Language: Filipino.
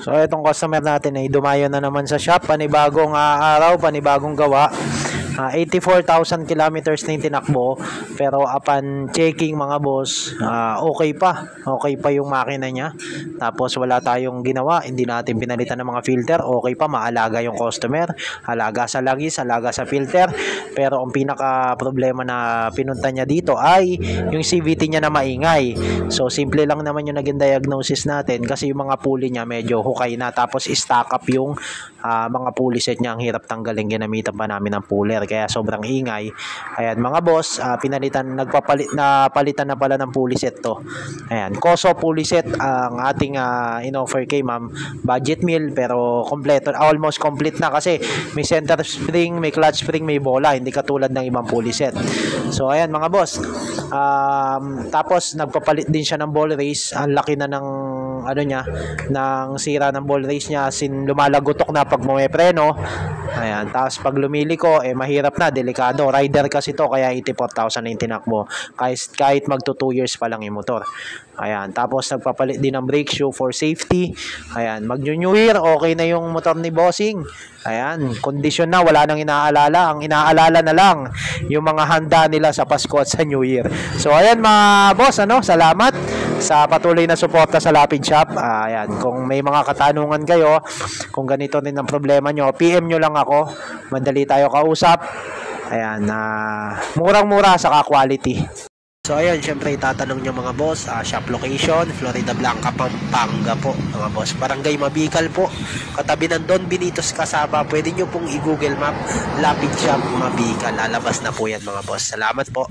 So itong customer natin ay dumayo na naman sa shop, panibagong araw, panibagong gawa. 84,000 kilometers na yung tinakbo, pero upon checking mga boss, okay pa yung makina niya. Tapos wala tayong ginawa, hindi natin pinalitan ng mga filter, okay pa, maalaga yung customer, alaga sa langis, alaga sa filter. Pero ang pinaka problema na pinunta niya dito ay yung CVT niya na maingay. So simple lang naman yung naging diagnosis natin, kasi yung mga pulley niya medyo hukay na, tapos stack up yung mga pulley set niya, ang hirap tanggalin, ginamitan pa namin ng puller kaya sobrang ingay. Ayan mga boss, palitan na pala ng pulley set to. Ayan, Koso pulley set ang ating in-offer kay ma'am. Budget meal pero kompleto, almost complete na, kasi may center spring, may clutch spring, may bola, hindi katulad ng ibang pulley set. So ayan mga boss, tapos nagpapalit din siya ng ball race. Ang laki na ng ng sira ng ball race niya, lumalagotok na pag bumepreno. Ayan, tapos pag lumiliko, mahirap na, delikado. Rider kasi to, kaya 84,000 na yung tinakbo. Kahit magto 2 years pa lang yung motor. Ayan, tapos nagpapalit din ng brake shoe for safety. Ayan, mag-new year, okay na yung motor ni Bossing. Ayan, kondisyon na, wala nang inaalala. Ang inaalala na lang yung mga handa nila sa Pasko at sa New Year. So ayan mga boss, salamat sa patuloy na suporta sa Lapid Shop. Ayan, kung may mga katanungan kayo, kung ganito din ang problema nyo, PM nyo lang ako. Madali tayo kausap. Ayan, murang-mura sa quality. So ayun, syempre itatanong nyo mga boss, shop location, Florida Blanca, Pampanga po mga boss. Barangay Mabikal po, katabi ng Don Benitos Kasaba. Pwede nyo pong i-google map, Lapid Shop Mabikal. Lalabas na po yan mga boss. Salamat po.